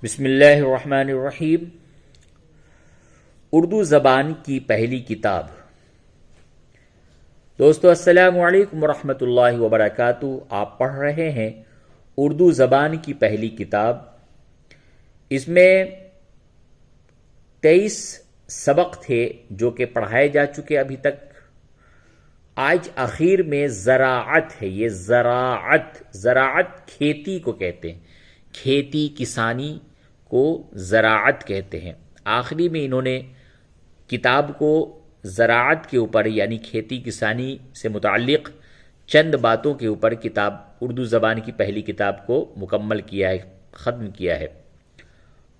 بسم اللہ الرحمن الرحیم۔ اردو زبان کی پہلی کتاب۔ دوستو السلام علیکم ورحمۃ اللہ وبرکاتہ۔ آپ پڑھ رہے ہیں اردو زبان کی پہلی کتاب۔ اس میں 23 سبق تھے جو کہ پڑھائے جا چکے ابھی تک۔ آج آخر میں زراعت ہے۔ یہ زراعت کھیتی کو کہتے ہیں، کھیتی کسانی کو زراعت کہتے ہیں۔ آخری میں انہوں نے کتاب کو زراعت کے اوپر یعنی کھیتی کسانی سے متعلق چند باتوں کے اوپر کتاب اردو زبان کی پہلی کتاب کو مکمل کیا ہے، ختم کیا ہے،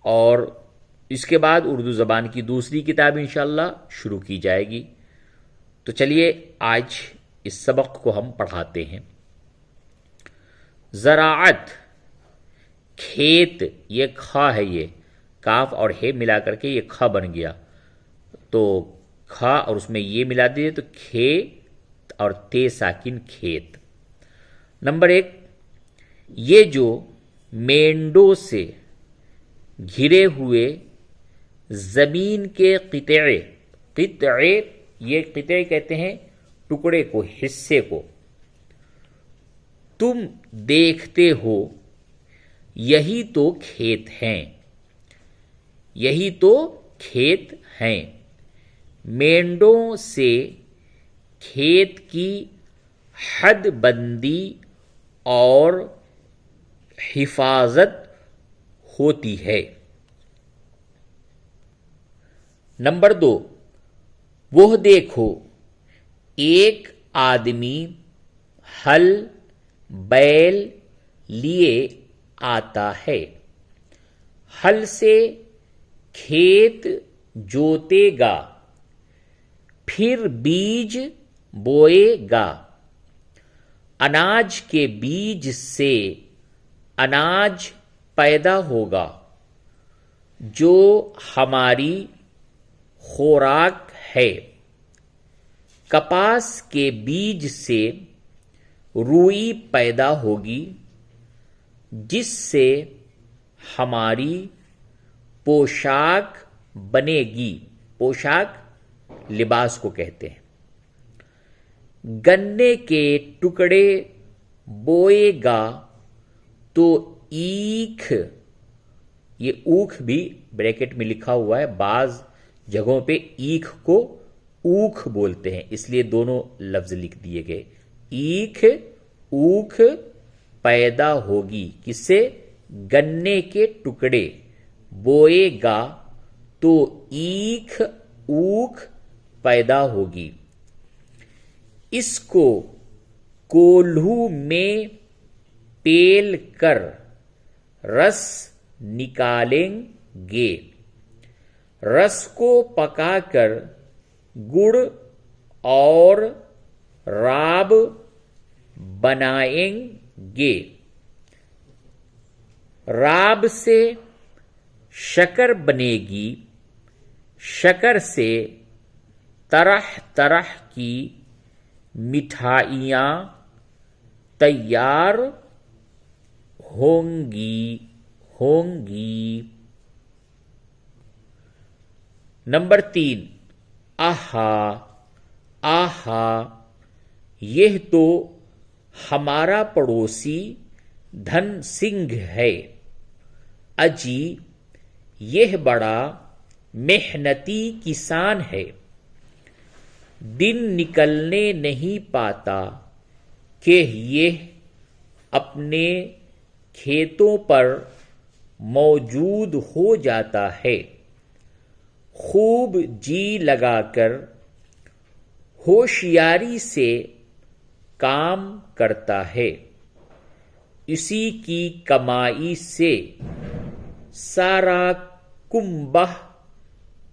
اور اس کے بعد اردو زبان کی دوسری کتاب انشاءاللہ شروع کی جائے گی۔ تو چلیے آج اس سبق کو ہم پڑھاتے ہیں۔ زراعت، کھیت، یہ کھا ہے، یہ کاف اور ہے ملا کر کے یہ کھا بن گیا، تو کھا اور اس میں یہ ملا دیے تو کھے اور تے ساکن کھیت۔ نمبر 1، یہ جو مینڈوں سے گھرے ہوئے زمین کے قطعے، یہ قطعے کہتے ہیں ٹکڑے کو، حصے کو، تم دیکھتے ہو، یہی تو کھیت ہیں، یہی تو کھیت ہیں۔ مینڈوں سے کھیت کی حد بندی اور حفاظت ہوتی ہے۔ نمبر 2، وہ دیکھو ایک آدمی ہل بیل لیے آتا ہے، ہل سے کھیت جوتے گا، پھر بیج بوئے گا، اناج کے بیج سے اناج پیدا ہوگا جو ہماری خوراک ہے، کپاس کے بیج سے روئی پیدا ہوگی جس سے ہماری پوشاک بنے گی، پوشاک لباس کو کہتے ہیں۔ گنے کے ٹکڑے بوئے گا تو ایکھ، یہ اوکھ بھی بریکٹ میں لکھا ہوا ہے، بعض جگہوں پہ ایکھ کو اوکھ بولتے ہیں، اس لیے دونوں لفظ لکھ دیے گئے۔ ایکھ اوکھ پیدا ہوگی، کس سے؟ گنے کے ٹکڑے بوئے گا تو ایکھ اوکھ پیدا ہوگی، اس کو کولہو میں پیل کر رس نکالیں گے، رس کو پکا کر گڑ اور راب بنائیں گے، راب سے شکر بنے گی، شکر سے طرح طرح کی مٹھائیاں تیار ہوں گی۔ نمبر 3، آہا آہا، یہ تو ہمارا پڑوسی دھن سنگھ ہے، اجی یہ بڑا محنتی کسان ہے، دن نکلنے نہیں پاتا کہ یہ اپنے کھیتوں پر موجود ہو جاتا ہے، خوب جی لگا کر ہوشیاری سے کام کرتا ہے، اسی کی کمائی سے سارا کنبہ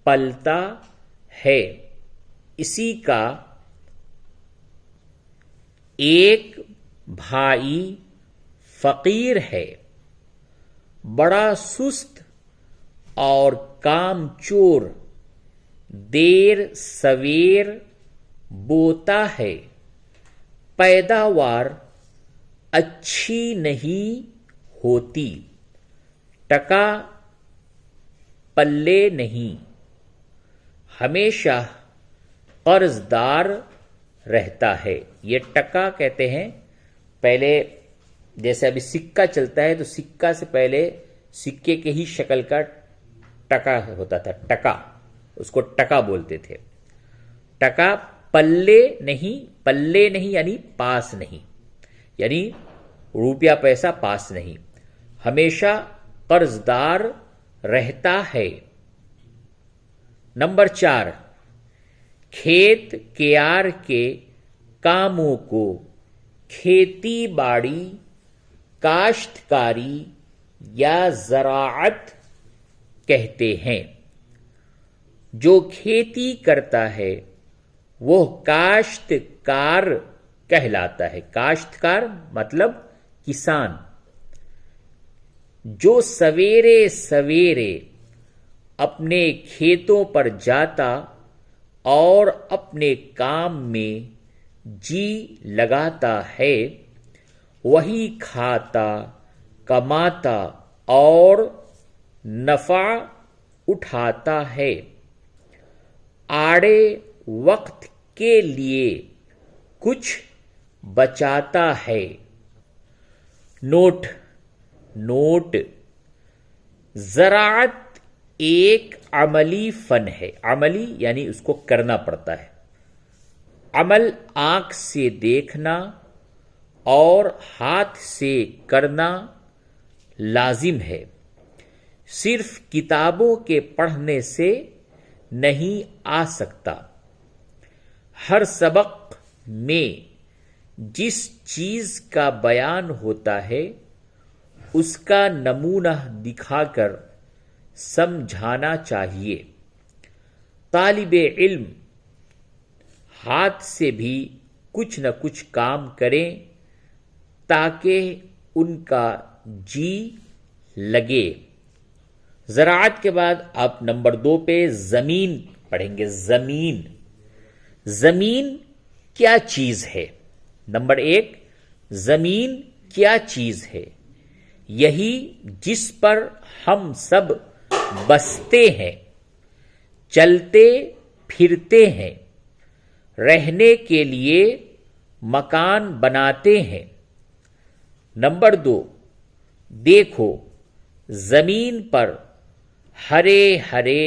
پلتا ہے، اسی کا ایک بھائی فقیر ہے، بڑا سست اور کام چور، دیر سویر بوتا ہے، پیداوار اچھی نہیں ہوتی، ٹکا پلے نہیں، ہمیشہ قرض دار رہتا ہے. یہ ٹکا کہتے ہیں. پہلے جیسے ابھی سکہ چلتا ہے تو سکہ سے پہلے سکے کے ہی شکل کا ٹکا ہوتا تھا. ٹکا، اس کو ٹکا بولتے تھے. ٹکا پلے نہیں، پلے نہیں یعنی پاس نہیں، یعنی روپیہ پیسہ پاس نہیں، ہمیشہ قرض دار رہتا ہے. نمبر 4، کھیت کیار کے کاموں کو کھیتی باڑی، کاشتکاری یا زراعت کہتے ہیں. جو کھیتی کرتا ہے وہ کاشتکار کہلاتا ہے. کاشتکار مطلب کسان. جو سویرے سویرے اپنے کھیتوں پر جاتا اور اپنے کام میں جی لگاتا ہے، وہی کھاتا، کماتا اور نفع اٹھاتا ہے. آڑے وقت کے لیے کچھ بچاتا ہے. Note, note. زراعت ایک عملی فن ہے. عملی یعنی اس کو کرنا پڑتا ہے. عمل آنکھ سے دیکھنا اور ہاتھ سے کرنا لازم ہے. صرف کتابوں کے پڑھنے سے نہیں آ سکتا. ہر سبق میں جس چیز کا بیان ہوتا ہے اس کا نمونہ دکھا کر سمجھانا چاہیے. طالب علم ہاتھ سے بھی کچھ نہ کچھ کام کریں تاکہ ان کا جی لگے. زراعت کے بعد آپ نمبر 2 پہ زمین پڑھیں گے. زمین، زمین کیا چیز ہے؟ نمبر 1، زمین کیا چیز ہے؟ یہی جس پر ہم سب بستے ہیں، چلتے پھرتے ہیں، رہنے کے لیے مکان بناتے ہیں. نمبر 2، دیکھو زمین پر ہرے ہرے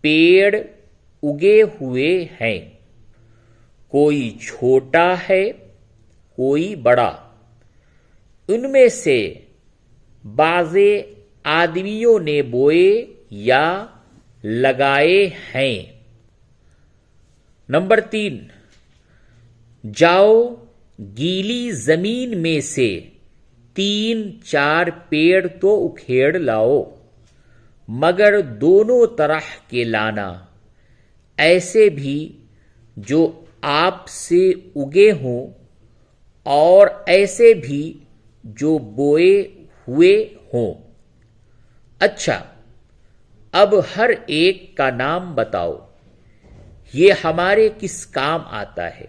پیڑ اگے ہوئے ہیں، کوئی چھوٹا ہے کوئی بڑا. ان میں سے بعض آدمیوں نے بوئے یا لگائے ہیں. نمبر 3، جاؤ گیلی زمین میں سے 3-4 پیڑ تو اکھیڑ لاؤ، مگر دونوں طرح کے لانا، ایسے بھی جو آپ سے اگے ہوں اور ایسے بھی جو بوئے ہوئے ہوں. اچھا، اب ہر ایک کا نام بتاؤ. یہ ہمارے کس کام آتا ہے؟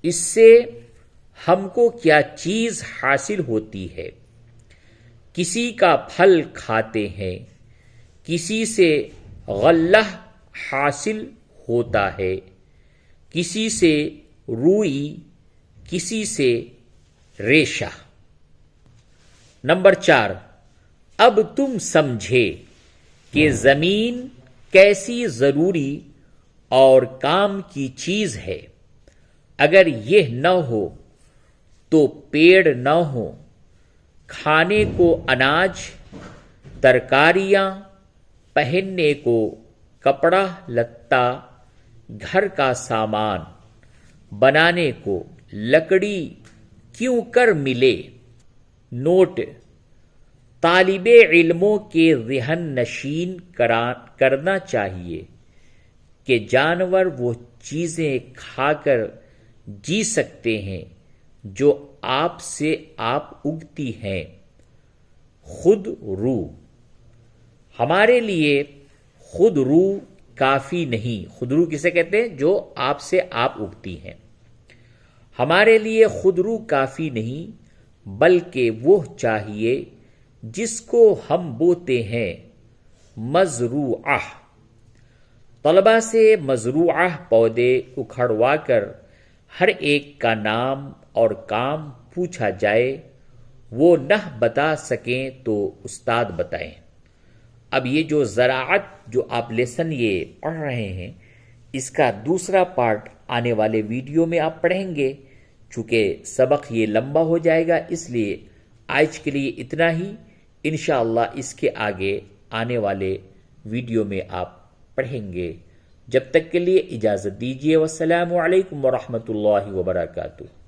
اس سے ہم کو کیا چیز حاصل ہوتی ہے؟ کسی کا پھل کھاتے ہیں، کسی سے غلہ حاصل ہوتا ہے، کسی سے روئی، کسی سے ریشہ. نمبر 4، اب تم سمجھے کہ زمین کیسی ضروری اور کام کی چیز ہے. اگر یہ نہ ہو تو پیڑ نہ ہو، کھانے کو اناج، ترکاریاں، پہننے کو کپڑا لتا، گھر کا سامان، بنانے کو لکڑی کیوں کر ملے. نوٹ، طالب علموں کے ذہن نشین کرنا چاہیے کہ جانور وہ چیزیں کھا کر جی سکتے ہیں جو آپ سے آپ اگتی ہیں. خود رو. ہمارے لیے خود رو کافی نہیں. خود رو کسے کہتے ہیں؟ جو آپ سے آپ اگتی ہیں. ہمارے لیے خود رو کافی نہیں، بلکہ وہ چاہیے جس کو ہم بوتے ہیں مزروعہ، طلبہ سے مزروعہ پودے اکھڑوا کر ہر ایک کا نام اور کام پوچھا جائے، وہ نہ بتا سکیں تو استاد بتائیں۔ اب یہ جو زراعت جو آپ لیسن یہ پڑھ رہے ہیں، اس کا دوسرا پارٹ آنے والے ویڈیو میں آپ پڑھیں گے۔ چونکہ سبق یہ لمبا ہو جائے گا، اس لیے آج کے لیے اتنا ہی۔ انشاءاللہ اس کے آگے آنے والے ویڈیو میں آپ پڑھیں گے۔ جب تک کے لیے اجازت دیجیے، والسلام علیکم ورحمۃ اللہ وبرکاتہ۔